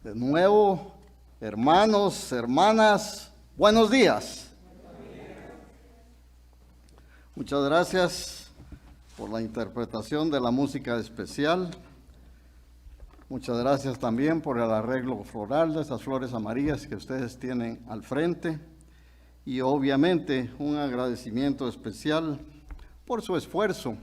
De nuevo, hermanos, hermanas, buenos días. Muchas gracias por la interpretación de la música especial. Muchas gracias también por el arreglo floral de esas flores amarillas que ustedes tienen al frente. Y obviamente un agradecimiento especial por su esfuerzo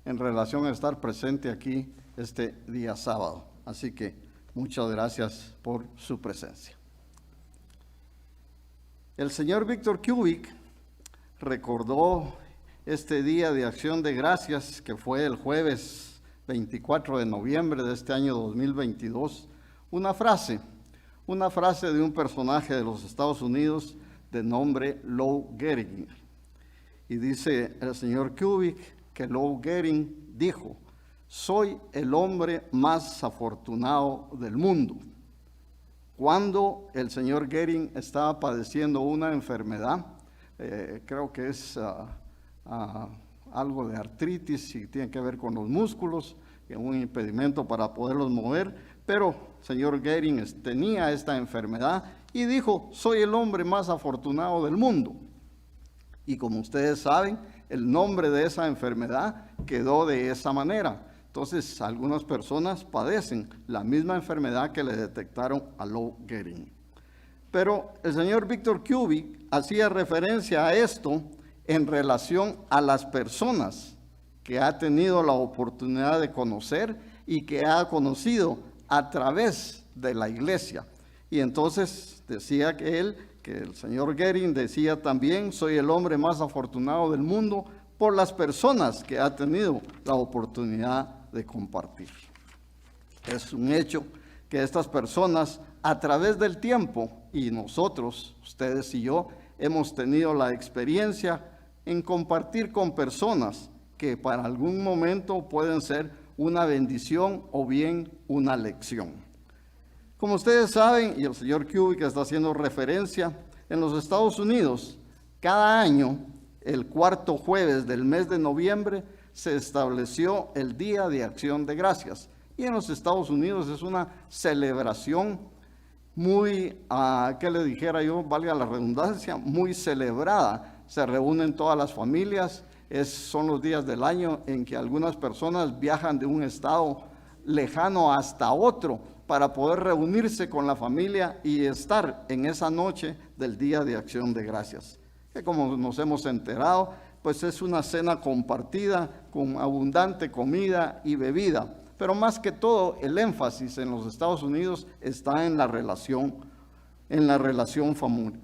en relación a estar presente aquí este día sábado. Así que muchas gracias por su presencia. El señor Víctor Kubik recordó este día de acción de gracias, que fue el jueves 24 de noviembre de este año 2022, una frase de un personaje de los Estados Unidos de nombre Lou Gehrig. Y dice el señor Kubik que Lou Gehrig dijo: soy el hombre más afortunado del mundo. Cuando el señor Gehrig estaba padeciendo una enfermedad, creo que es algo de artritis y tiene que ver con los músculos, un impedimento para poderlos mover, pero el señor Gehrig tenía esta enfermedad y dijo: soy el hombre más afortunado del mundo. Y como ustedes saben, el nombre de esa enfermedad quedó de esa manera. Entonces, algunas personas padecen la misma enfermedad que le detectaron a Lou Gehrig. Pero el señor Víctor Kubik hacía referencia a esto en relación a las personas que ha tenido la oportunidad de conocer y que ha conocido a través de la iglesia. Y entonces decía que el señor Gehrig decía también: soy el hombre más afortunado del mundo por las personas que ha tenido la oportunidad de compartir. Es un hecho que estas personas a través del tiempo, y nosotros, ustedes y yo, hemos tenido la experiencia en compartir con personas que para algún momento pueden ser una bendición o bien una lección. Como ustedes saben, y el señor Kubik está haciendo referencia, en los Estados Unidos, cada año, el cuarto jueves del mes de noviembre, se estableció el Día de Acción de Gracias. Y en los Estados Unidos es una celebración muy, ¿qué le dijera yo? Valga la redundancia, muy celebrada. Se reúnen todas las familias, son los días del año en que algunas personas viajan de un estado lejano hasta otro para poder reunirse con la familia y estar en esa noche del Día de Acción de Gracias. Que como nos hemos enterado, pues es una cena compartida con abundante comida y bebida. Pero más que todo, el énfasis en los Estados Unidos está en la relación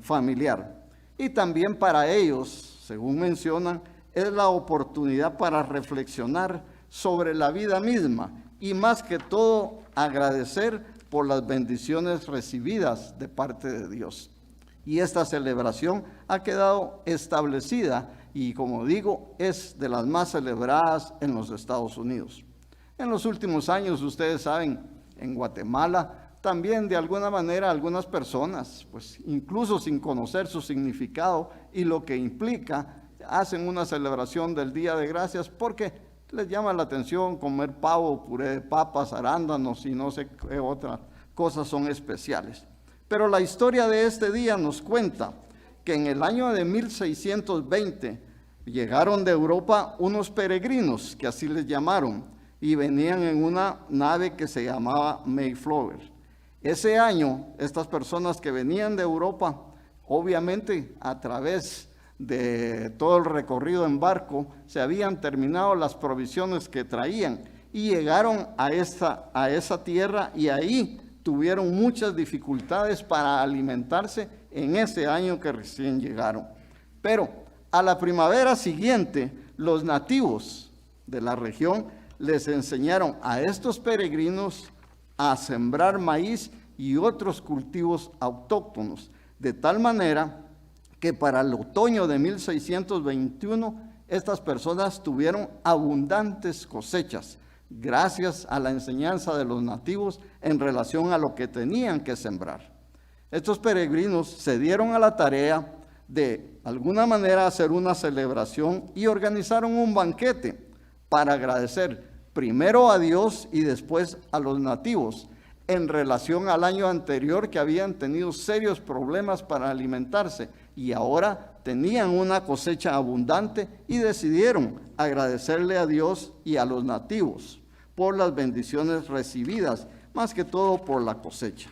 familiar. Y también para ellos, según mencionan, es la oportunidad para reflexionar sobre la vida misma y más que todo agradecer por las bendiciones recibidas de parte de Dios. Y esta celebración ha quedado establecida y, como digo, es de las más celebradas en los Estados Unidos. En los últimos años, ustedes saben, en Guatemala también de alguna manera algunas personas, pues incluso sin conocer su significado y lo que implica, hacen una celebración del Día de Gracias porque les llama la atención comer pavo, puré de papas, arándanos y no sé qué otras cosas son especiales. Pero la historia de este día nos cuenta que en el año de 1620 llegaron de Europa unos peregrinos, que así les llamaron, y venían en una nave que se llamaba Mayflower. Ese año, estas personas que venían de Europa, obviamente a través de todo el recorrido en barco, se habían terminado las provisiones que traían y llegaron a esa tierra y ahí tuvieron muchas dificultades para alimentarse en ese año que recién llegaron. Pero a la primavera siguiente, los nativos de la región les enseñaron a estos peregrinos a sembrar maíz y otros cultivos autóctonos, de tal manera que para el otoño de 1621 estas personas tuvieron abundantes cosechas, gracias a la enseñanza de los nativos en relación a lo que tenían que sembrar. Estos peregrinos se dieron a la tarea de alguna manera hacer una celebración y organizaron un banquete para agradecer primero a Dios y después a los nativos en relación al año anterior, que habían tenido serios problemas para alimentarse y ahora tenían una cosecha abundante y decidieron agradecerle a Dios y a los nativos por las bendiciones recibidas, más que todo por la cosecha.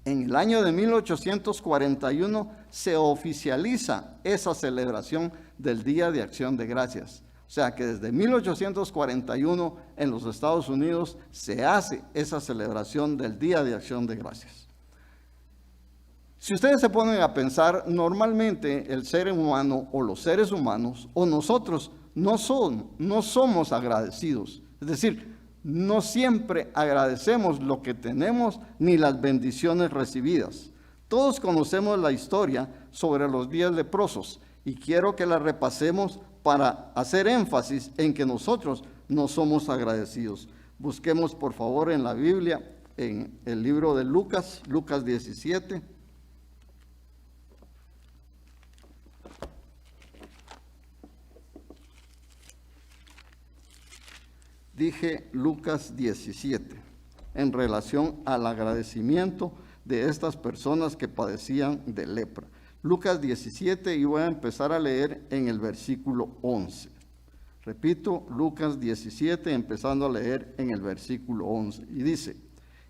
En el año de 1841 se oficializa esa celebración del Día de Acción de Gracias. O sea que desde 1841 en los Estados Unidos se hace esa celebración del Día de Acción de Gracias. Si ustedes se ponen a pensar, normalmente el ser humano o los seres humanos o nosotros no somos agradecidos. Es decir, no siempre agradecemos lo que tenemos ni las bendiciones recibidas. Todos conocemos la historia sobre los 10 leprosos y quiero que la repasemos para hacer énfasis en que nosotros no somos agradecidos. Busquemos por favor en la Biblia, en el libro de Lucas, Lucas 17. Dije Lucas 17, en relación al agradecimiento de estas personas que padecían de lepra. Lucas 17, y voy a empezar a leer en el versículo 11. Repito, Lucas 17, empezando a leer en el versículo 11. Y dice: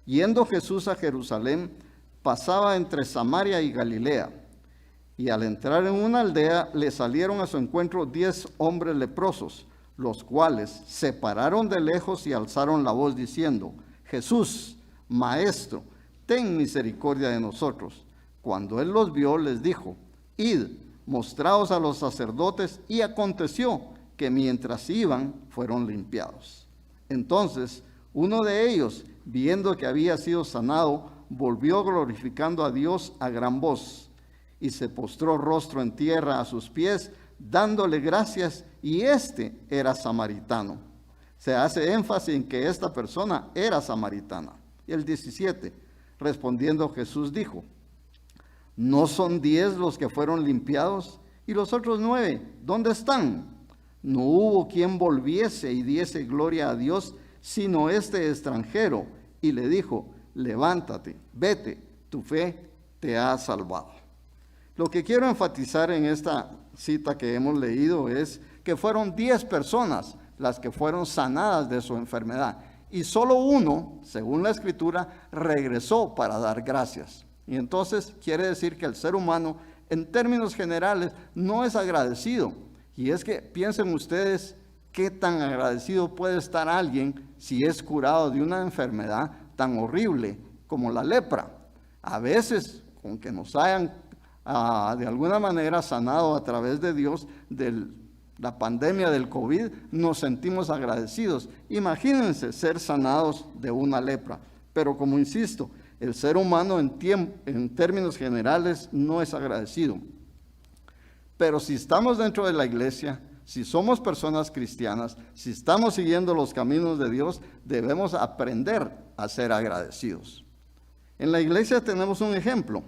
yendo Jesús a Jerusalén, pasaba entre Samaria y Galilea. Y al entrar en una aldea, le salieron a su encuentro 10 hombres leprosos, los cuales se pararon de lejos y alzaron la voz diciendo: Jesús, Maestro, ten misericordia de nosotros. Cuando él los vio, les dijo: id, mostraos a los sacerdotes. Y aconteció que mientras iban, fueron limpiados. Entonces, uno de ellos, viendo que había sido sanado, volvió glorificando a Dios a gran voz, y se postró rostro en tierra a sus pies, dándole gracias, y este era samaritano. Se hace énfasis en que esta persona era samaritana. Y el 17, respondiendo Jesús dijo: ¿no son 10 los que fueron limpiados? ¿Y los otros 9, dónde están? No hubo quien volviese y diese gloria a Dios, sino este extranjero. Y le dijo: levántate, vete, tu fe te ha salvado. Lo que quiero enfatizar en esta cita que hemos leído es que fueron 10 personas las que fueron sanadas de su enfermedad, y solo uno, según la Escritura, regresó para dar gracias. Y entonces quiere decir que el ser humano, en términos generales, no es agradecido. Y es que piensen ustedes qué tan agradecido puede estar alguien si es curado de una enfermedad tan horrible como la lepra. A veces, con que nos hayan de alguna manera sanado a través de Dios de la pandemia del COVID, nos sentimos agradecidos. Imagínense ser sanados de una lepra. Pero como insisto, el ser humano en términos generales no es agradecido. Pero si estamos dentro de la iglesia, si somos personas cristianas, si estamos siguiendo los caminos de Dios, debemos aprender a ser agradecidos. En la iglesia tenemos un ejemplo.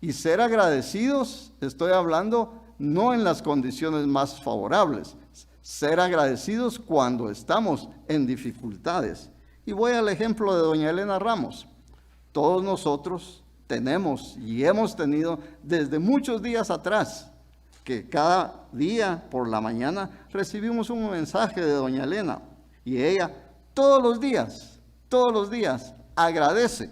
Y ser agradecidos, estoy hablando no en las condiciones más favorables, ser agradecidos cuando estamos en dificultades. Y voy al ejemplo de doña Elena Ramos. Todos nosotros tenemos y hemos tenido desde muchos días atrás, que cada día por la mañana recibimos un mensaje de doña Elena, y ella todos los días agradece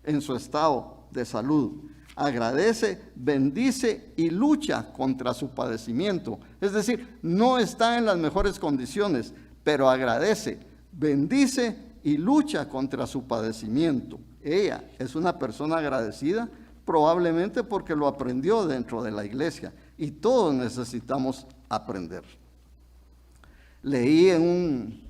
en su estado de salud, agradece, bendice y lucha contra su padecimiento. Es decir, no está en las mejores condiciones, pero agradece, bendice y lucha contra su padecimiento. Ella es una persona agradecida, probablemente porque lo aprendió dentro de la iglesia, y todos necesitamos aprender. Leí en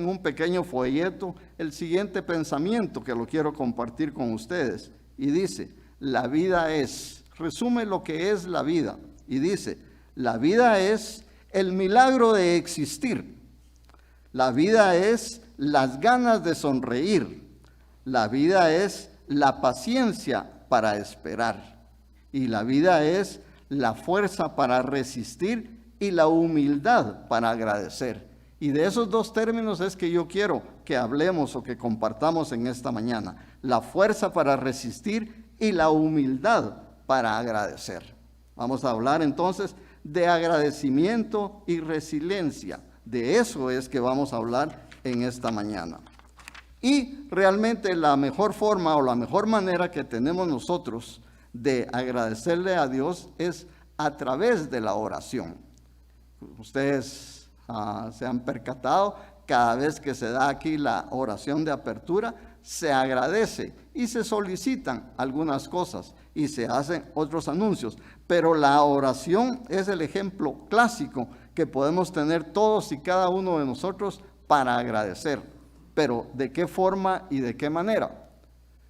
un pequeño folleto el siguiente pensamiento que lo quiero compartir con ustedes, y dice: la vida es, resume lo que es la vida, y dice: la vida es el milagro de existir, la vida es las ganas de sonreír, la vida es la paciencia para esperar, y la vida es la fuerza para resistir y la humildad para agradecer. Y de esos dos términos es que yo quiero que hablemos o que compartamos en esta mañana. La fuerza para resistir y la humildad para agradecer. Vamos a hablar entonces de agradecimiento y resiliencia. De eso es que vamos a hablar en esta mañana. Y realmente la mejor forma o la mejor manera que tenemos nosotros de agradecerle a Dios es a través de la oración. Ustedes se han percatado, cada vez que se da aquí la oración de apertura, se agradece y se solicitan algunas cosas y se hacen otros anuncios. Pero la oración es el ejemplo clásico que podemos tener todos y cada uno de nosotros para agradecer. Pero ¿de qué forma y de qué manera?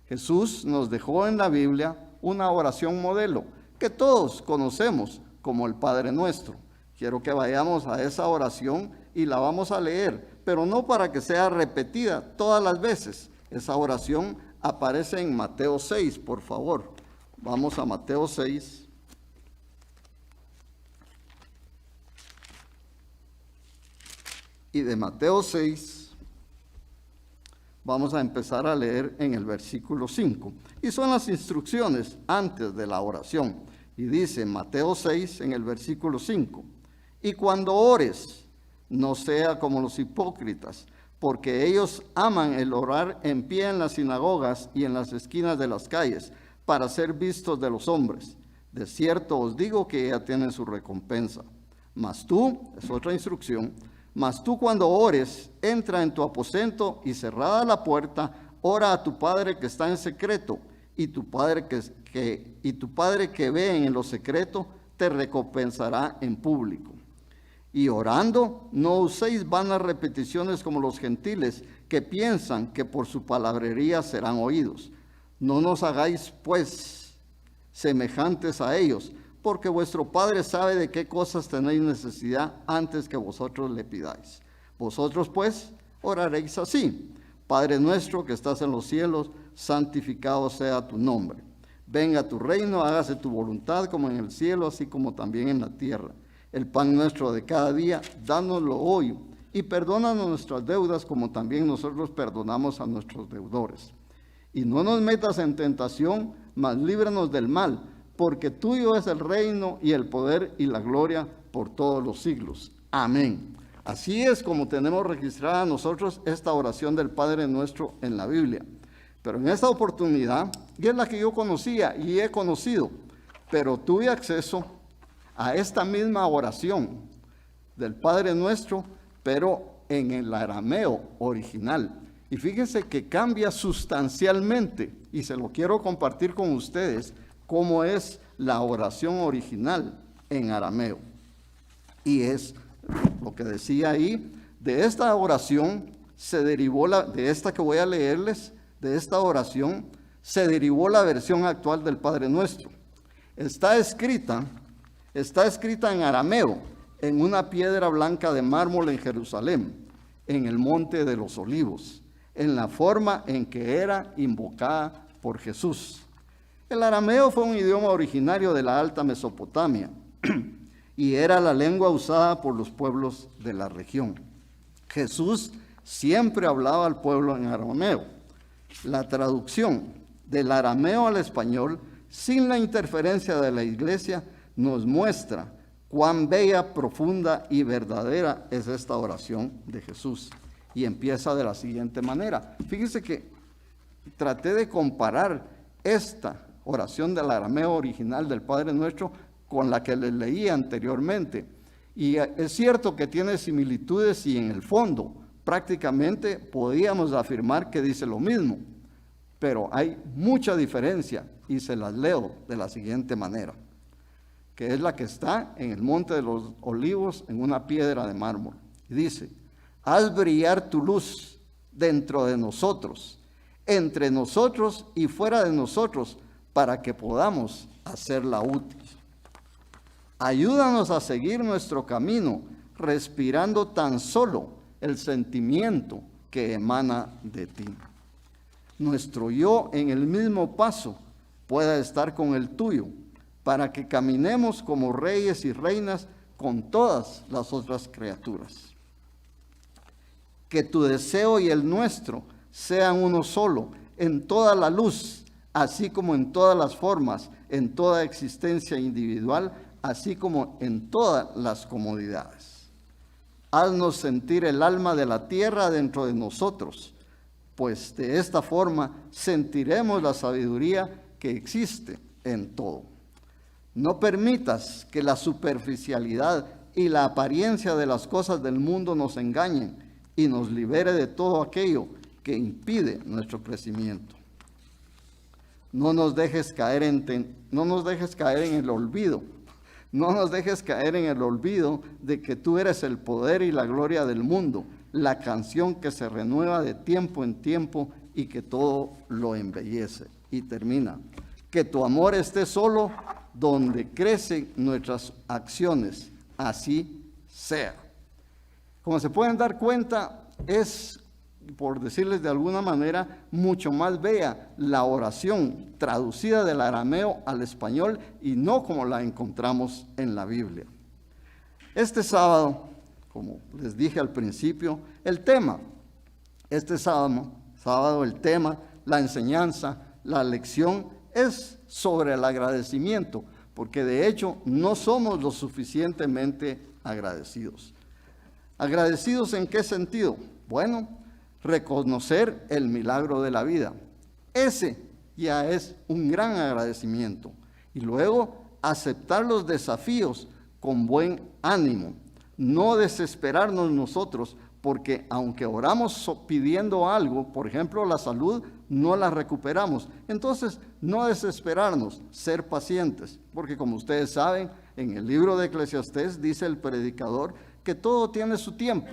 Jesús nos dejó en la Biblia una oración modelo que todos conocemos como el Padre Nuestro. Quiero que vayamos a esa oración y la vamos a leer, pero no para que sea repetida todas las veces. Esa oración aparece en Mateo 6, por favor. Vamos a Mateo 6. Y de Mateo 6 vamos a empezar a leer en el versículo 5. Y son las instrucciones antes de la oración. Y dice Mateo 6 en el versículo 5. Y cuando ores, no sea como los hipócritas, porque ellos aman el orar en pie en las sinagogas y en las esquinas de las calles, para ser vistos de los hombres. De cierto os digo que ya tienen su recompensa. Mas tú, es otra instrucción, mas tú cuando ores, entra en tu aposento y cerrada la puerta, ora a tu Padre que está en secreto, y tu Padre que ve en lo secreto te recompensará en público. Y orando, no uséis vanas repeticiones como los gentiles, que piensan que por su palabrería serán oídos. No nos hagáis, pues, semejantes a ellos, porque vuestro Padre sabe de qué cosas tenéis necesidad antes que vosotros le pidáis. Vosotros, pues, oraréis así: Padre nuestro que estás en los cielos, santificado sea tu nombre. Venga tu reino, hágase tu voluntad como en el cielo, así como también en la tierra. El pan nuestro de cada día, dánoslo hoy, y perdónanos nuestras deudas como también nosotros perdonamos a nuestros deudores. Y no nos metas en tentación, mas líbranos del mal, porque tuyo es el reino y el poder y la gloria por todos los siglos. Amén. Así es como tenemos registrada nosotros esta oración del Padre Nuestro en la Biblia. Pero en esta oportunidad, y es la que yo conocía y he conocido, pero tuve acceso a esta misma oración del Padre Nuestro, pero en el arameo original. Y fíjense que cambia sustancialmente, y se lo quiero compartir con ustedes, cómo es la oración original en arameo. Y es lo que decía ahí, de esta oración se derivó, de esta que voy a leerles, de esta oración, se derivó la versión actual del Padre Nuestro. Está escrita en arameo, en una piedra blanca de mármol en Jerusalén, en el Monte de los Olivos, en la forma en que era invocada por Jesús. El arameo fue un idioma originario de la Alta Mesopotamia y era la lengua usada por los pueblos de la región. Jesús siempre hablaba al pueblo en arameo. La traducción del arameo al español, sin la interferencia de la iglesia, nos muestra cuán bella, profunda y verdadera es esta oración de Jesús. Y empieza de la siguiente manera. Fíjense que traté de comparar esta oración del arameo original del Padre Nuestro con la que les leí anteriormente. Y es cierto que tiene similitudes y en el fondo prácticamente podíamos afirmar que dice lo mismo. Pero hay mucha diferencia y se las leo de la siguiente manera, que es la que está en el Monte de los Olivos en una piedra de mármol. Y dice: haz brillar tu luz dentro de nosotros, entre nosotros y fuera de nosotros, para que podamos hacerla útil. Ayúdanos a seguir nuestro camino, respirando tan solo el sentimiento que emana de ti. Nuestro yo en el mismo paso pueda estar con el tuyo, para que caminemos como reyes y reinas con todas las otras criaturas. que tu deseo y el nuestro sean uno solo, en toda la luz, así como en todas las formas, en toda existencia individual, así como en todas las comodidades. Haznos sentir el alma de la tierra dentro de nosotros, pues de esta forma sentiremos la sabiduría que existe en todo. No permitas que la superficialidad y la apariencia de las cosas del mundo nos engañen y nos libere de todo aquello que impide nuestro crecimiento. No nos dejes caer en el olvido. No nos dejes caer en el olvido de que tú eres el poder y la gloria del mundo, la canción que se renueva de tiempo en tiempo y que todo lo embellece. Y termina, que tu amor esté solo donde crecen nuestras acciones, así sea. Como se pueden dar cuenta, es, por decirles de alguna manera, mucho más bella la oración traducida del arameo al español y no como la encontramos en la Biblia. Este sábado, como les dije al principio, el tema, el tema, la enseñanza, la lección es sobre el agradecimiento, porque de hecho no somos lo suficientemente agradecidos. ¿Agradecidos en qué sentido? Bueno, reconocer el milagro de la vida. Ese ya es un gran agradecimiento. Y luego aceptar los desafíos con buen ánimo. No desesperarnos nosotros, porque aunque oramos pidiendo algo, por ejemplo la salud, no la recuperamos. Entonces, no desesperarnos, ser pacientes, porque como ustedes saben, en el libro de Eclesiastés dice el predicador que todo tiene su tiempo.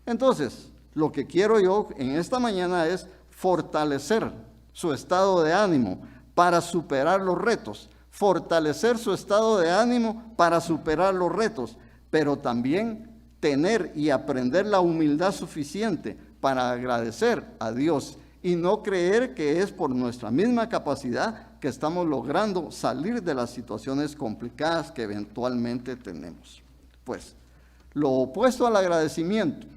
Entonces, lo que quiero yo en esta mañana es fortalecer su estado de ánimo para superar los retos, fortalecer su estado de ánimo para superar los retos, pero también tener y aprender la humildad suficiente para agradecer a Dios y no creer que es por nuestra misma capacidad que estamos logrando salir de las situaciones complicadas que eventualmente tenemos. Pues, lo opuesto al agradecimiento,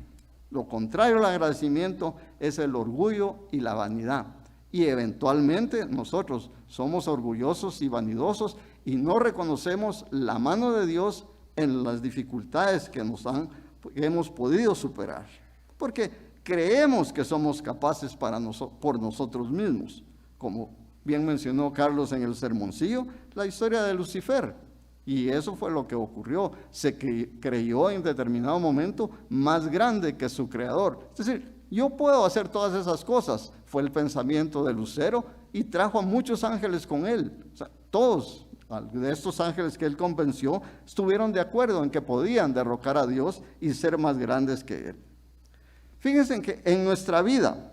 lo contrario al agradecimiento es el orgullo y la vanidad. Y eventualmente nosotros somos orgullosos y vanidosos y no reconocemos la mano de Dios en las dificultades que hemos podido superar. Porque creemos que somos capaces por nosotros mismos. Como bien mencionó Carlos en el sermoncillo, la historia de Lucifer. Y eso fue lo que ocurrió. Se creyó en determinado momento más grande que su creador. Es decir, yo puedo hacer todas esas cosas. Fue el pensamiento de Lucero y trajo a muchos ángeles con él. O sea, todos de estos ángeles que él convenció estuvieron de acuerdo en que podían derrocar a Dios y ser más grandes que él. Fíjense que en nuestra vida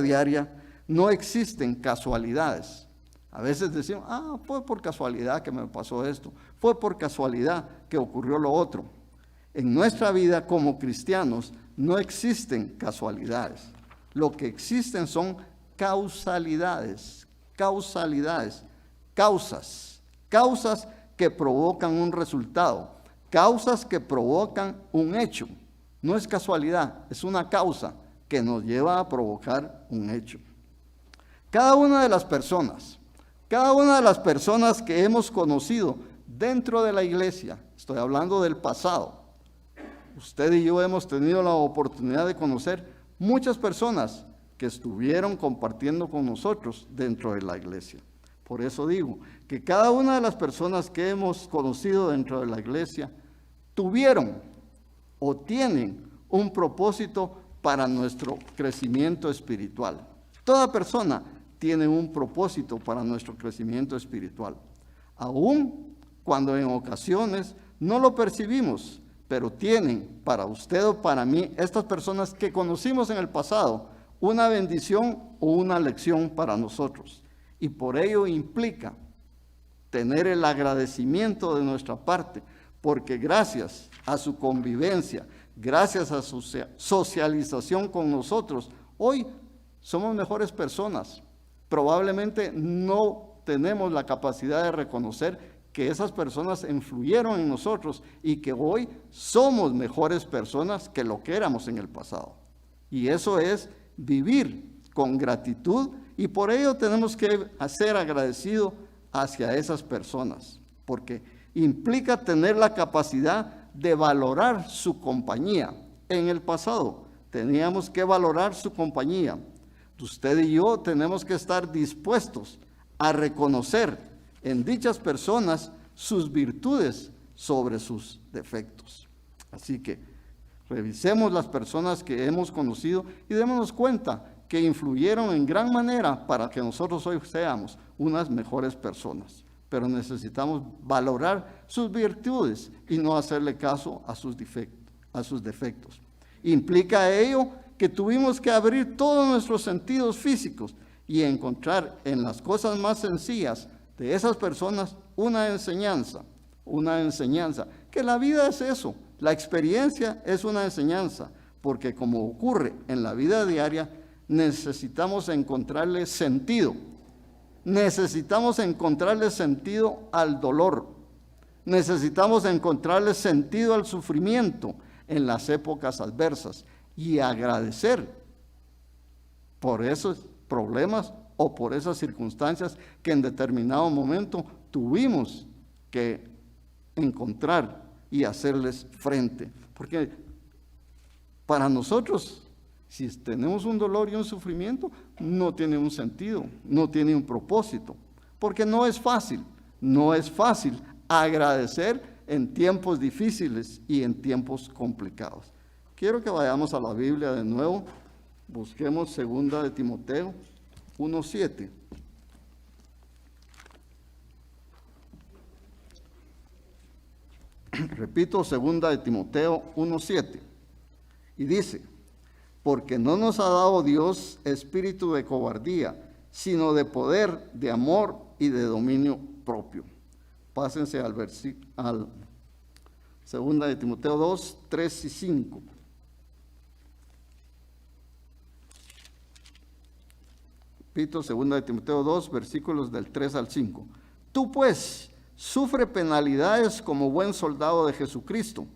diaria, no existen casualidades. A veces decimos, fue por casualidad que me pasó esto, fue por casualidad que ocurrió lo otro. En nuestra vida como cristianos no existen casualidades. Lo que existen son causalidades, causas que provocan un resultado, causas que provocan un hecho. No es casualidad, es una causa que nos lleva a provocar un hecho. Cada una de las personas que hemos conocido dentro de la iglesia, estoy hablando del pasado, usted y yo hemos tenido la oportunidad de conocer muchas personas que estuvieron compartiendo con nosotros dentro de la iglesia. Por eso digo que cada una de las personas que hemos conocido dentro de la iglesia tuvieron o tienen un propósito para nuestro crecimiento espiritual. Toda persona tiene un propósito para nuestro crecimiento espiritual, aun cuando en ocasiones no lo percibimos, pero tienen para usted o para mí, estas personas que conocimos en el pasado, una bendición o una lección para nosotros. Y por ello implica tener el agradecimiento de nuestra parte, porque gracias a su convivencia, gracias a su socialización con nosotros, hoy somos mejores personas. Probablemente no tenemos la capacidad de reconocer que esas personas influyeron en nosotros y que hoy somos mejores personas que lo que éramos en el pasado. Y eso es vivir con gratitud, y por ello tenemos que ser agradecidos hacia esas personas, porque implica tener la capacidad de valorar su compañía. En el pasado teníamos que valorar su compañía. Usted y yo tenemos que estar dispuestos a reconocer en dichas personas sus virtudes sobre sus defectos. Así que revisemos las personas que hemos conocido y démonos cuenta que influyeron en gran manera para que nosotros hoy seamos unas mejores personas. Pero necesitamos valorar sus virtudes y no hacerle caso a sus defectos. Implica ello que tuvimos que abrir todos nuestros sentidos físicos y encontrar en las cosas más sencillas de esas personas una enseñanza, que la vida es eso, la experiencia es una enseñanza, porque como ocurre en la vida diaria, necesitamos encontrarle sentido. Necesitamos encontrarle sentido al dolor. Necesitamos encontrarle sentido al sufrimiento en las épocas adversas y agradecer por esos problemas o por esas circunstancias que en determinado momento tuvimos que encontrar y hacerles frente. Porque para nosotros, si tenemos un dolor y un sufrimiento, no tiene un sentido, no tiene un propósito, porque no es fácil agradecer en tiempos difíciles y en tiempos complicados. Quiero que vayamos a la Biblia de nuevo, busquemos 2 de Timoteo 1:7. Repito, 2 de Timoteo 1:7. Y dice: porque no nos ha dado Dios espíritu de cobardía, sino de poder, de amor y de dominio propio. Pásense al 2 de Timoteo 2, 3 y 5. Repito, 2 de Timoteo 2, versículos del 3 al 5. Tú pues, sufre penalidades como buen soldado de Jesucristo.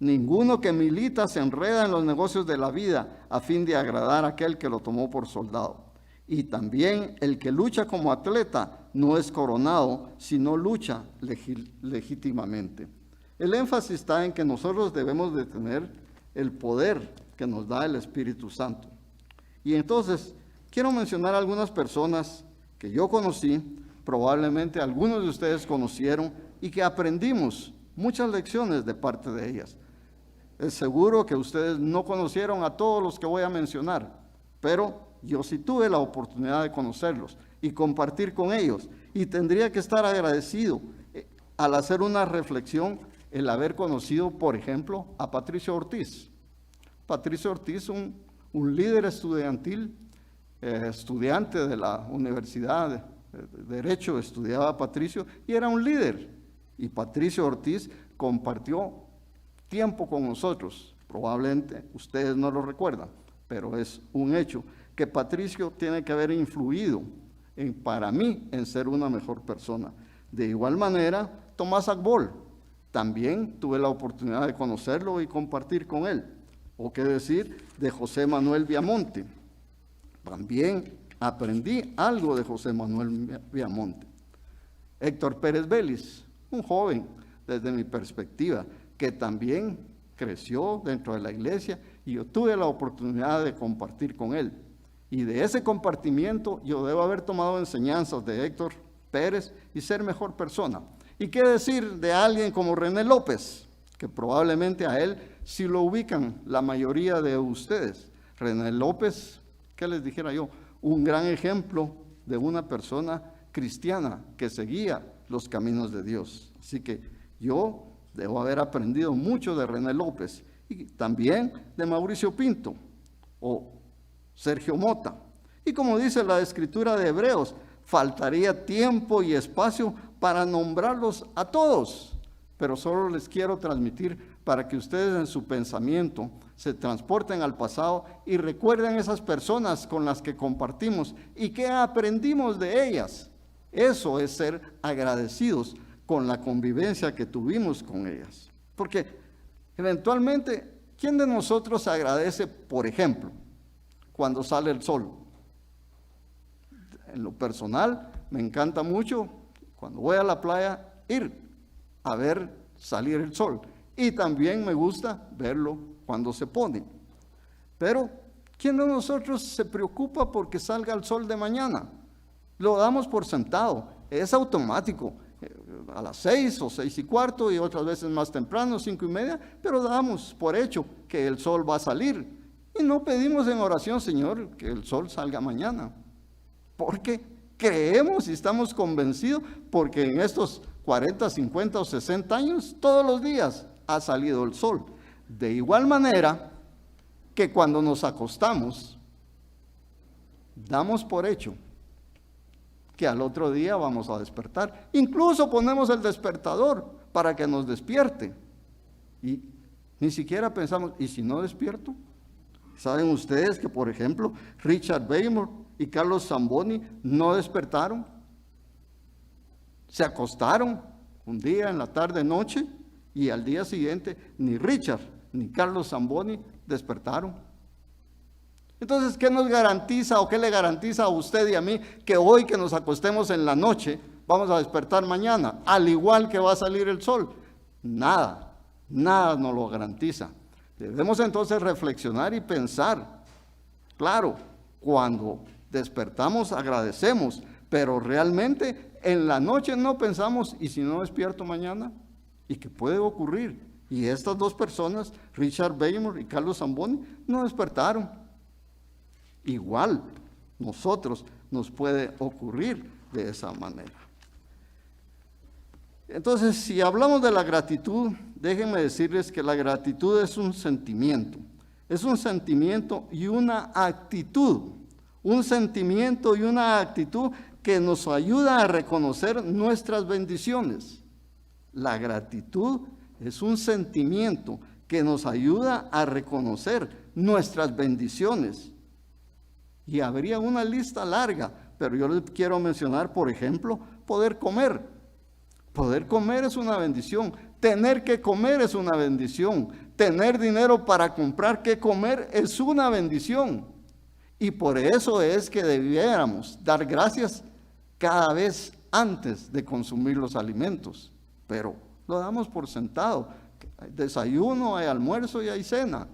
Ninguno que milita se enreda en los negocios de la vida a fin de agradar a aquel que lo tomó por soldado. Y también el que lucha como atleta no es coronado, sino lucha legítimamente. El énfasis está en que nosotros debemos de tener el poder que nos da el Espíritu Santo. Y entonces, quiero mencionar algunas personas que yo conocí, probablemente algunos de ustedes conocieron, y que aprendimos muchas lecciones de parte de ellas. Es seguro que ustedes no conocieron a todos los que voy a mencionar, pero yo sí tuve la oportunidad de conocerlos y compartir con ellos. Y tendría que estar agradecido al hacer una reflexión, el haber conocido, por ejemplo, a Patricio Ortiz. Patricio Ortiz, un líder estudiantil, estudiante de la Universidad de Derecho, estudiaba Patricio y era un líder. Y Patricio Ortiz compartió tiempo con nosotros. Probablemente ustedes no lo recuerdan, pero es un hecho que Patricio tiene que haber influido para mí en ser una mejor persona. De igual manera, Tomás Agbol, también tuve la oportunidad de conocerlo y compartir con él. O qué decir de José Manuel Viamonte. También aprendí algo de José Manuel Viamonte. Héctor Pérez Vélez, un joven desde mi perspectiva, que también creció dentro de la iglesia y yo tuve la oportunidad de compartir con él. Y de ese compartimiento yo debo haber tomado enseñanzas de Héctor Pérez y ser mejor persona. ¿Y qué decir de alguien como René López? Que probablemente a él sí lo ubican la mayoría de ustedes. René López, ¿qué les dijera yo? Un gran ejemplo de una persona cristiana que seguía los caminos de Dios. Así que yo debo haber aprendido mucho de René López y también de Mauricio Pinto o Sergio Mota. Y como dice la escritura de Hebreos, faltaría tiempo y espacio para nombrarlos a todos, pero solo les quiero transmitir para que ustedes en su pensamiento se transporten al pasado y recuerden esas personas con las que compartimos y qué aprendimos de ellas. Eso es ser agradecidos con la convivencia que tuvimos con ellas. Porque eventualmente, ¿quién de nosotros agradece, por ejemplo, cuando sale el sol? En lo personal, me encanta mucho, cuando voy a la playa, ir a ver salir el sol. Y también me gusta verlo cuando se pone. Pero, ¿quién de nosotros se preocupa porque salga el sol de mañana? Lo damos por sentado, es automático. A las 6 o 6:15 y otras veces más temprano, 5:30, pero damos por hecho que el sol va a salir. Y no pedimos en oración, Señor, que el sol salga mañana. Porque creemos y estamos convencidos, porque en estos 40, 50 o 60 años, todos los días ha salido el sol. De igual manera que cuando nos acostamos, damos por hecho que al otro día vamos a despertar. Incluso ponemos el despertador para que nos despierte. Y ni siquiera pensamos, ¿y si no despierto? ¿Saben ustedes que, por ejemplo, Richard Weymouth y Carlos Zamboni no despertaron? Se acostaron un día en la tarde, noche, y al día siguiente ni Richard ni Carlos Zamboni despertaron. Entonces, ¿qué nos garantiza o qué le garantiza a usted y a mí que hoy que nos acostemos en la noche vamos a despertar mañana, al igual que va a salir el sol? Nada, nada nos lo garantiza. Debemos entonces reflexionar y pensar. Claro, cuando despertamos agradecemos, pero realmente en la noche no pensamos, ¿y si no despierto mañana? ¿Y qué puede ocurrir? Y estas dos personas, Richard Weymouth y Carlos Zamboni, no despertaron. Igual, nosotros nos puede ocurrir de esa manera. Entonces, si hablamos de la gratitud, déjenme decirles que la gratitud es un sentimiento y una actitud, un sentimiento y una actitud que nos ayuda a reconocer nuestras bendiciones. La gratitud es un sentimiento que nos ayuda a reconocer nuestras bendiciones. Y habría una lista larga, pero yo les quiero mencionar, por ejemplo, poder comer. Poder comer es una bendición. Tener que comer es una bendición. Tener dinero para comprar qué comer es una bendición. Y por eso es que debiéramos dar gracias cada vez antes de consumir los alimentos. Pero lo damos por sentado. Hay desayuno, hay almuerzo y hay cena.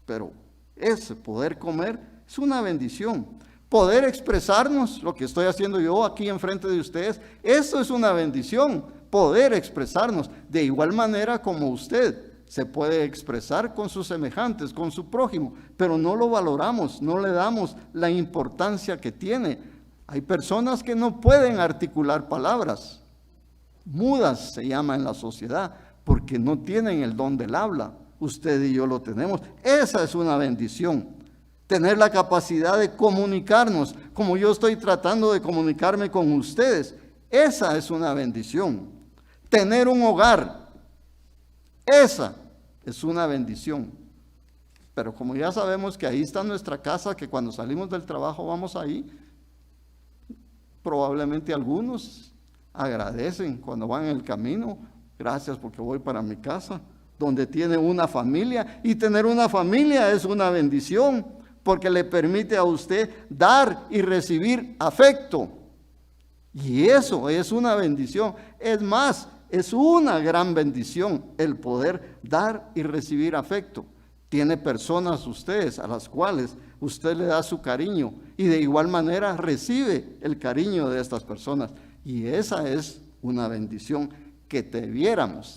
Pero ese poder comer es una bendición. Poder expresarnos, lo que estoy haciendo yo aquí enfrente de ustedes, eso es una bendición. Poder expresarnos de igual manera como usted se puede expresar con sus semejantes, con su prójimo, pero no lo valoramos, no le damos la importancia que tiene. Hay personas que no pueden articular palabras, mudas se llama en la sociedad, porque no tienen el don del habla. Usted y yo lo tenemos. Esa es una bendición. Tener la capacidad de comunicarnos, como yo estoy tratando de comunicarme con ustedes, esa es una bendición. Tener un hogar, esa es una bendición. Pero como ya sabemos que ahí está nuestra casa, que cuando salimos del trabajo vamos ahí, probablemente algunos agradecen cuando van en el camino, gracias porque voy para mi casa, donde tiene una familia, y tener una familia es una bendición, porque le permite a usted dar y recibir afecto. Y eso es una bendición. Es más, es una gran bendición el poder dar y recibir afecto. Tiene personas ustedes a las cuales usted le da su cariño y de igual manera recibe el cariño de estas personas. Y esa es una bendición que tenemos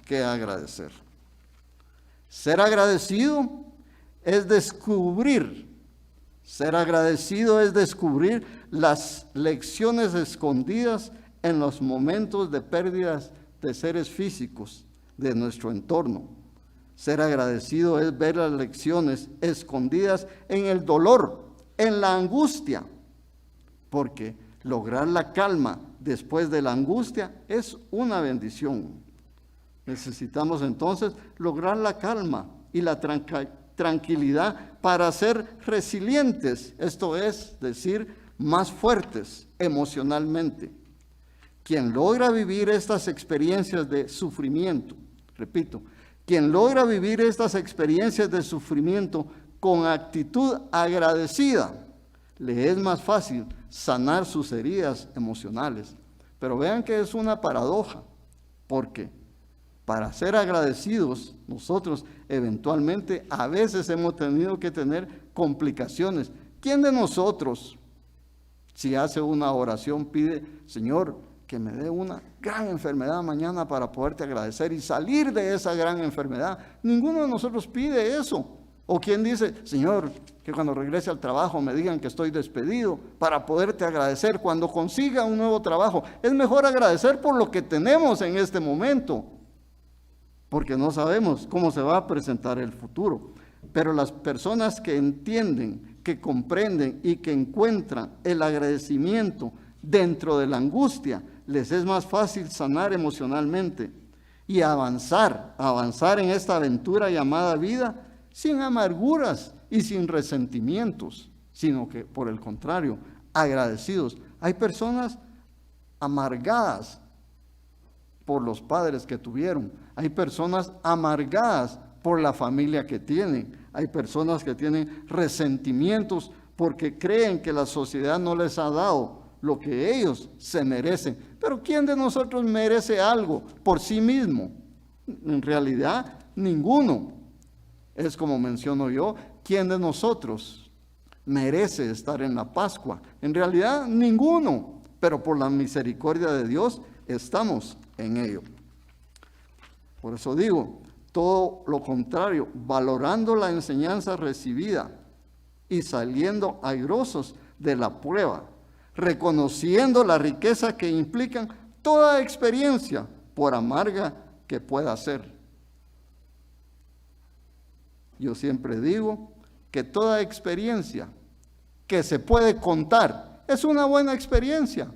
que agradecer. Ser agradecido es descubrir las lecciones escondidas en los momentos de pérdidas de seres físicos de nuestro entorno. Ser agradecido es ver las lecciones escondidas en el dolor, en la angustia, porque lograr la calma después de la angustia es una bendición. Necesitamos entonces lograr la calma y la tranquilidad para ser resilientes, esto es decir, más fuertes emocionalmente. quien logra vivir estas experiencias de sufrimiento, repito, quien logra vivir estas experiencias de sufrimiento con actitud agradecida, le es más fácil sanar sus heridas emocionales. Pero vean que es una paradoja, porque para ser agradecidos, nosotros eventualmente a veces hemos tenido que tener complicaciones. ¿Quién de nosotros, si hace una oración, pide, Señor, que me dé una gran enfermedad mañana para poderte agradecer y salir de esa gran enfermedad? Ninguno de nosotros pide eso. ¿O quién dice, Señor, que cuando regrese al trabajo me digan que estoy despedido para poderte agradecer cuando consiga un nuevo trabajo? Es mejor agradecer por lo que tenemos en este momento, porque no sabemos cómo se va a presentar el futuro. Pero las personas que entienden, que comprenden y que encuentran el agradecimiento dentro de la angustia, les es más fácil sanar emocionalmente y avanzar en esta aventura llamada vida sin amarguras y sin resentimientos, sino que por el contrario, agradecidos. Hay personas amargadas por los padres que tuvieron, hay personas amargadas por la familia que tienen, hay personas que tienen resentimientos porque creen que la sociedad no les ha dado lo que ellos se merecen. Pero ¿quién de nosotros merece algo por sí mismo? En realidad, ninguno. Es como menciono yo, ¿quién de nosotros merece estar en la Pascua? En realidad, ninguno, pero por la misericordia de Dios estamos en ello. Por eso digo, todo lo contrario, valorando la enseñanza recibida y saliendo airosos de la prueba, reconociendo la riqueza que implican toda experiencia, por amarga que pueda ser. Yo siempre digo que toda experiencia que se puede contar es una buena experiencia,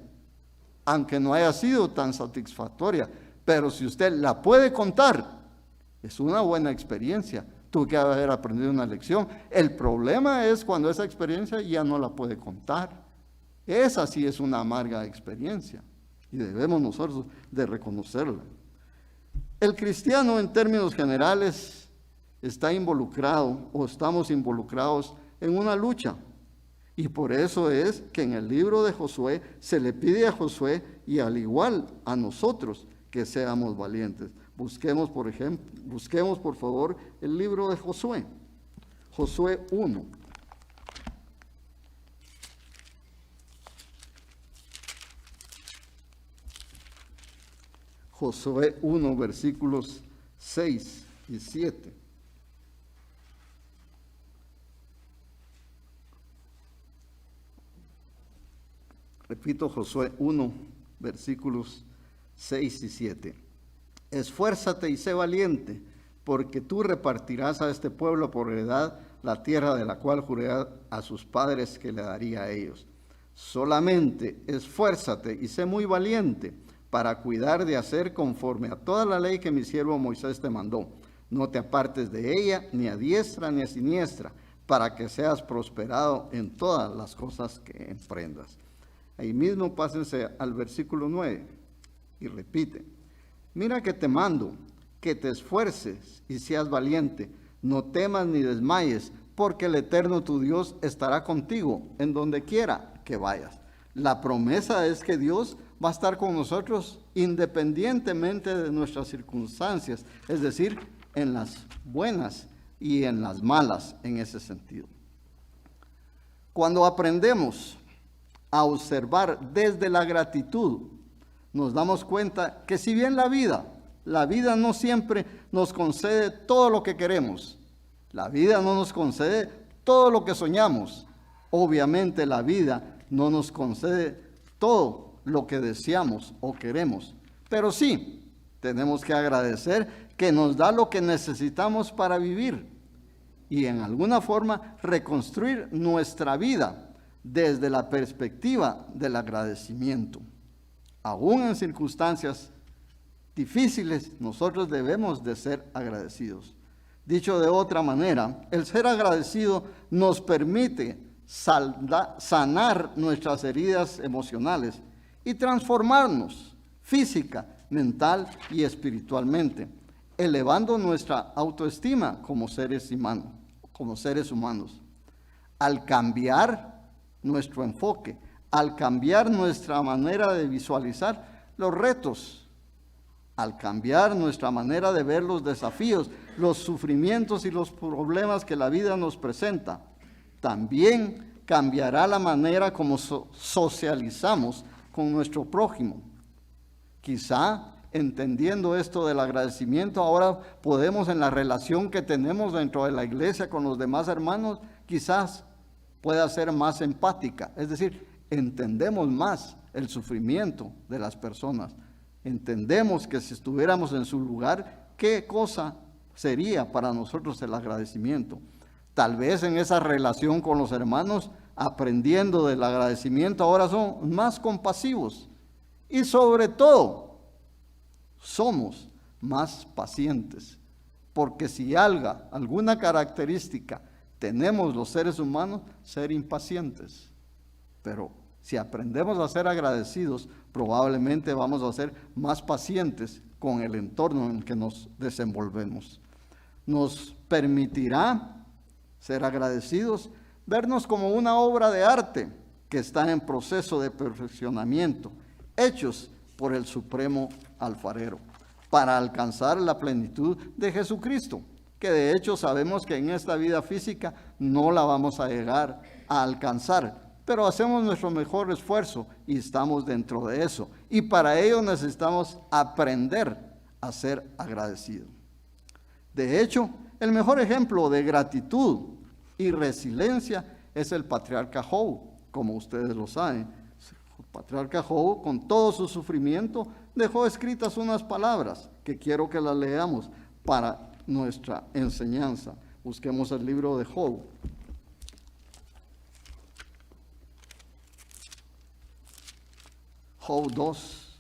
aunque no haya sido tan satisfactoria. Pero si usted la puede contar, es una buena experiencia. Tuve que haber aprendido una lección. El problema es cuando esa experiencia ya no la puede contar. Esa sí es una amarga experiencia y debemos nosotros de reconocerla. El cristiano, en términos generales, está involucrado o estamos involucrados en una lucha. Y por eso es que en el libro de Josué se le pide a Josué y al igual a nosotros que seamos valientes. Busquemos por favor el libro de Josué. Josué 1. Josué 1, versículos 6 y 7. Repito, Josué 1, versículos 6 y 7. Esfuérzate y sé valiente, porque tú repartirás a este pueblo por heredad la tierra de la cual juré a sus padres que le daría a ellos. Solamente esfuérzate y sé muy valiente para cuidar de hacer conforme a toda la ley que mi siervo Moisés te mandó. No te apartes de ella, ni a diestra ni a siniestra, para que seas prosperado en todas las cosas que emprendas. Ahí mismo pásense al versículo 9 y repite. Mira que te mando, que te esfuerces y seas valiente. No temas ni desmayes, porque el Eterno tu Dios estará contigo en donde quiera que vayas. La promesa es que Dios va a estar con nosotros independientemente de nuestras circunstancias, es decir, en las buenas y en las malas en ese sentido. Cuando aprendemos a observar desde la gratitud, nos damos cuenta que si bien la vida no siempre nos concede todo lo que queremos, la vida no nos concede todo lo que soñamos, obviamente la vida no nos concede todo lo que deseamos o queremos, pero sí tenemos que agradecer que nos da lo que necesitamos para vivir y en alguna forma reconstruir nuestra vida desde la perspectiva del agradecimiento. Aún en circunstancias difíciles, nosotros debemos de ser agradecidos. Dicho de otra manera, el ser agradecido nos permite sanar nuestras heridas emocionales y transformarnos física, mental y espiritualmente, elevando nuestra autoestima como seres humanos. Al cambiar nuestro enfoque, al cambiar nuestra manera de visualizar los retos, al cambiar nuestra manera de ver los desafíos, los sufrimientos y los problemas que la vida nos presenta, también cambiará la manera como socializamos con nuestro prójimo. Quizá, entendiendo esto del agradecimiento, ahora podemos, en la relación que tenemos dentro de la iglesia con los demás hermanos, quizás pueda ser más empática. Es decir, entendemos más el sufrimiento de las personas. Entendemos que si estuviéramos en su lugar, ¿qué cosa sería para nosotros el agradecimiento? Tal vez en esa relación con los hermanos, aprendiendo del agradecimiento, ahora son más compasivos. Y sobre todo, somos más pacientes. Porque si alguna característica tenemos los seres humanos, ser impacientes. Pero si aprendemos a ser agradecidos, probablemente vamos a ser más pacientes con el entorno en el que nos desenvolvemos. Nos permitirá ser agradecidos, vernos como una obra de arte que está en proceso de perfeccionamiento, hechos por el Supremo Alfarero, para alcanzar la plenitud de Jesucristo, que de hecho sabemos que en esta vida física no la vamos a llegar a alcanzar, pero hacemos nuestro mejor esfuerzo y estamos dentro de eso. Y para ello necesitamos aprender a ser agradecidos. De hecho, el mejor ejemplo de gratitud y resiliencia es el patriarca Job, como ustedes lo saben. El patriarca Job, con todo su sufrimiento, dejó escritas unas palabras que quiero que las leamos para nuestra enseñanza. Busquemos el libro de Job. Job 2,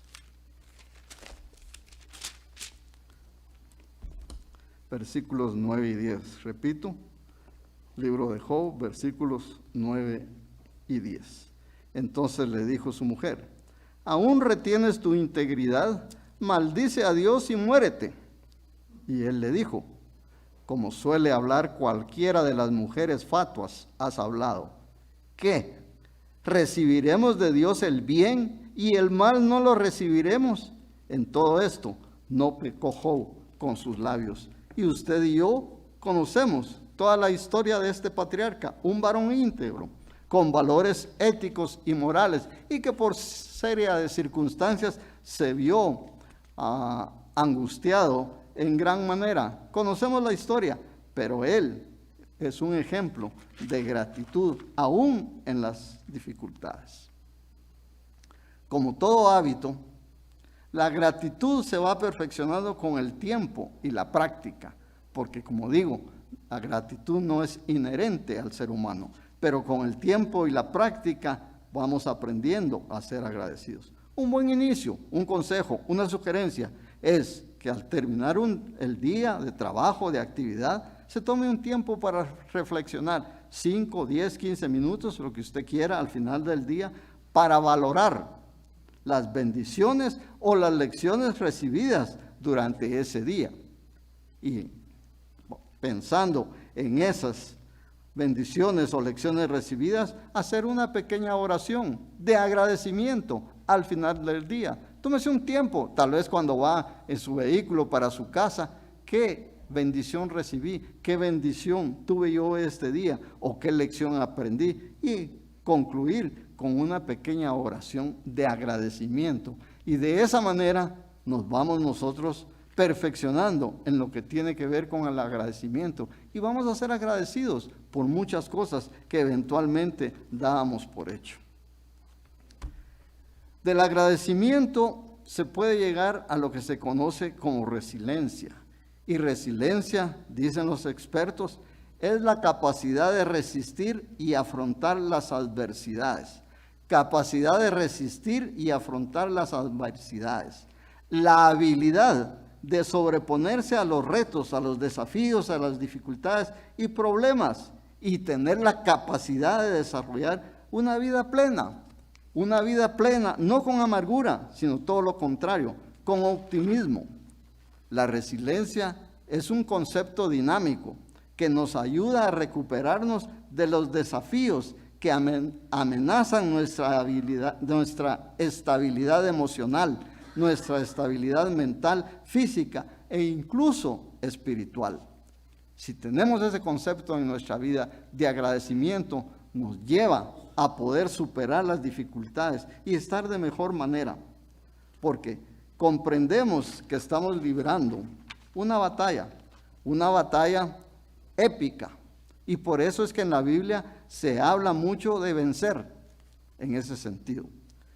versículos 9 y 10. Repito, libro de Job, versículos 9 y 10. Entonces le dijo su mujer: ¿aún retienes tu integridad? Maldice a Dios y muérete. Y él le dijo: como suele hablar cualquiera de las mujeres fatuas, has hablado. ¿Qué? ¿Recibiremos de Dios el bien y el mal no lo recibiremos? En todo esto no pecó Job con sus labios. Y usted y yo conocemos toda la historia de este patriarca, un varón íntegro, con valores éticos y morales, y que por serie de circunstancias se vio angustiado en gran manera. Conocemos la historia, pero él es un ejemplo de gratitud, aún en las dificultades. Como todo hábito, la gratitud se va perfeccionando con el tiempo y la práctica, porque como digo, la gratitud no es inherente al ser humano, pero con el tiempo y la práctica vamos aprendiendo a ser agradecidos. Un buen inicio, un consejo, una sugerencia es que al terminar el día de trabajo, de actividad, se tome un tiempo para reflexionar, 5, 10, 15 minutos, lo que usted quiera al final del día, para valorar las bendiciones o las lecciones recibidas durante ese día. Y pensando en esas bendiciones o lecciones recibidas, hacer una pequeña oración de agradecimiento al final del día. Tómese un tiempo, tal vez cuando va en su vehículo para su casa, ¿qué bendición recibí? ¿Qué bendición tuve yo este día? ¿O qué lección aprendí? Y concluir con una pequeña oración de agradecimiento. Y de esa manera nos vamos nosotros perfeccionando en lo que tiene que ver con el agradecimiento. Y vamos a ser agradecidos por muchas cosas que eventualmente dábamos por hecho. Del agradecimiento se puede llegar a lo que se conoce como resiliencia. Y resiliencia, dicen los expertos, es la capacidad de resistir y afrontar las adversidades. Capacidad de resistir y afrontar las adversidades. La habilidad de sobreponerse a los retos, a los desafíos, a las dificultades y problemas, y tener la capacidad de desarrollar una vida plena, Una vida plena, no con amargura, sino todo lo contrario, con optimismo. La resiliencia es un concepto dinámico que nos ayuda a recuperarnos de los desafíos que amenazan nuestra estabilidad emocional, nuestra estabilidad mental, física e incluso espiritual. Si tenemos ese concepto en nuestra vida de agradecimiento, nos lleva a poder superar las dificultades y estar de mejor manera, porque comprendemos que estamos librando una batalla épica, y por eso es que en la Biblia se habla mucho de vencer en ese sentido.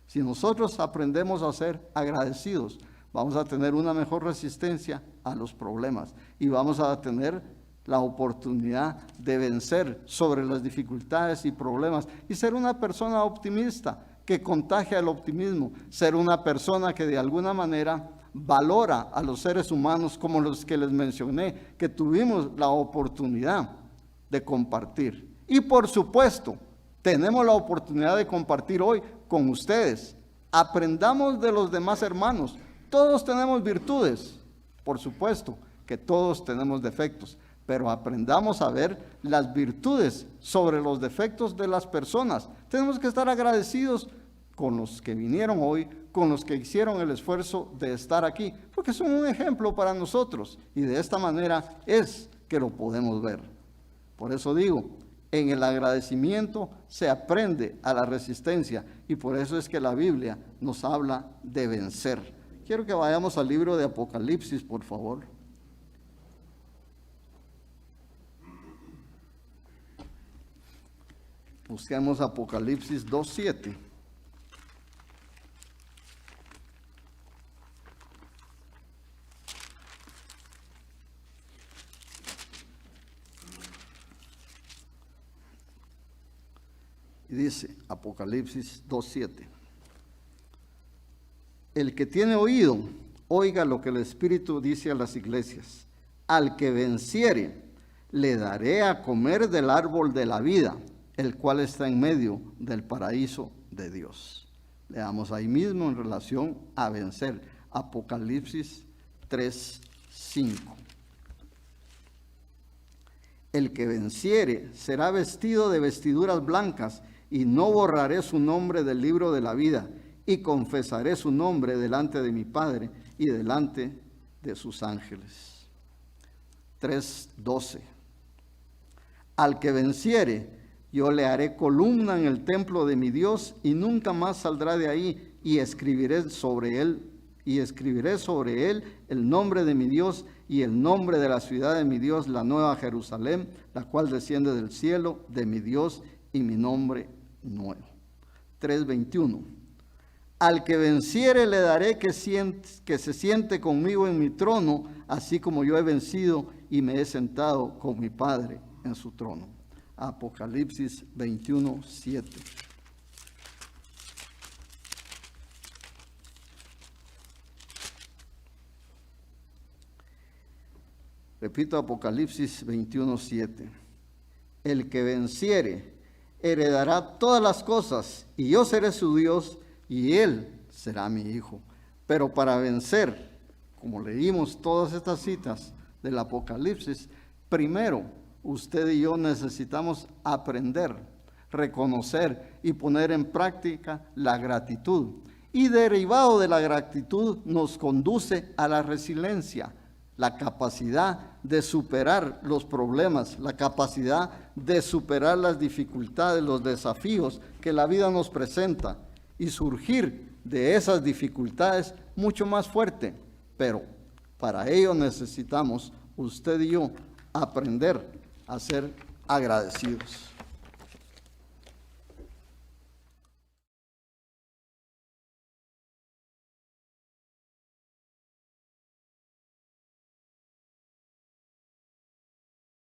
Si nosotros aprendemos a ser agradecidos, vamos a tener una mejor resistencia a los problemas y vamos a tener la oportunidad de vencer sobre las dificultades y problemas y ser una persona optimista que contagia el optimismo, ser una persona que de alguna manera valora a los seres humanos como los que les mencioné, que tuvimos la oportunidad de compartir. Y por supuesto, tenemos la oportunidad de compartir hoy con ustedes. Aprendamos de los demás hermanos. Todos tenemos virtudes, por supuesto que todos tenemos defectos, pero aprendamos a ver las virtudes sobre los defectos de las personas. Tenemos que estar agradecidos con los que vinieron hoy, con los que hicieron el esfuerzo de estar aquí, porque son un ejemplo para nosotros y de esta manera es que lo podemos ver. Por eso digo, en el agradecimiento se aprende a la resistencia y por eso es que la Biblia nos habla de vencer. Quiero que vayamos al libro de Apocalipsis, por favor. Busquemos Apocalipsis 2:7. Y dice Apocalipsis 2:7. El que tiene oído, oiga lo que el Espíritu dice a las iglesias. Al que venciere, le daré a comer del árbol de la vida, el cual está en medio del paraíso de Dios. Leamos ahí mismo en relación a vencer. Apocalipsis 3:5. El que venciere será vestido de vestiduras blancas, y no borraré su nombre del libro de la vida, y confesaré su nombre delante de mi Padre y delante de sus ángeles. 3:12. Al que venciere, yo le haré columna en el templo de mi Dios, y nunca más saldrá de ahí, y escribiré sobre él el nombre de mi Dios y el nombre de la ciudad de mi Dios, la nueva Jerusalén, la cual desciende del cielo de mi Dios, y mi nombre nuevo. 3:21. Al que venciere le daré que se siente conmigo en mi trono, así como yo he vencido y me he sentado con mi Padre en su trono. Apocalipsis 21:7. Repito, Apocalipsis 21:7. El que venciere heredará todas las cosas, y yo seré su Dios, y él será mi hijo. Pero para vencer, como leímos todas estas citas del Apocalipsis, primero usted y yo necesitamos aprender, reconocer y poner en práctica la gratitud. Y derivado de la gratitud nos conduce a la resiliencia, la capacidad de superar los problemas, la capacidad de superar las dificultades, los desafíos que la vida nos presenta y surgir de esas dificultades mucho más fuerte. Pero para ello necesitamos, usted y yo, aprender a ser agradecidos.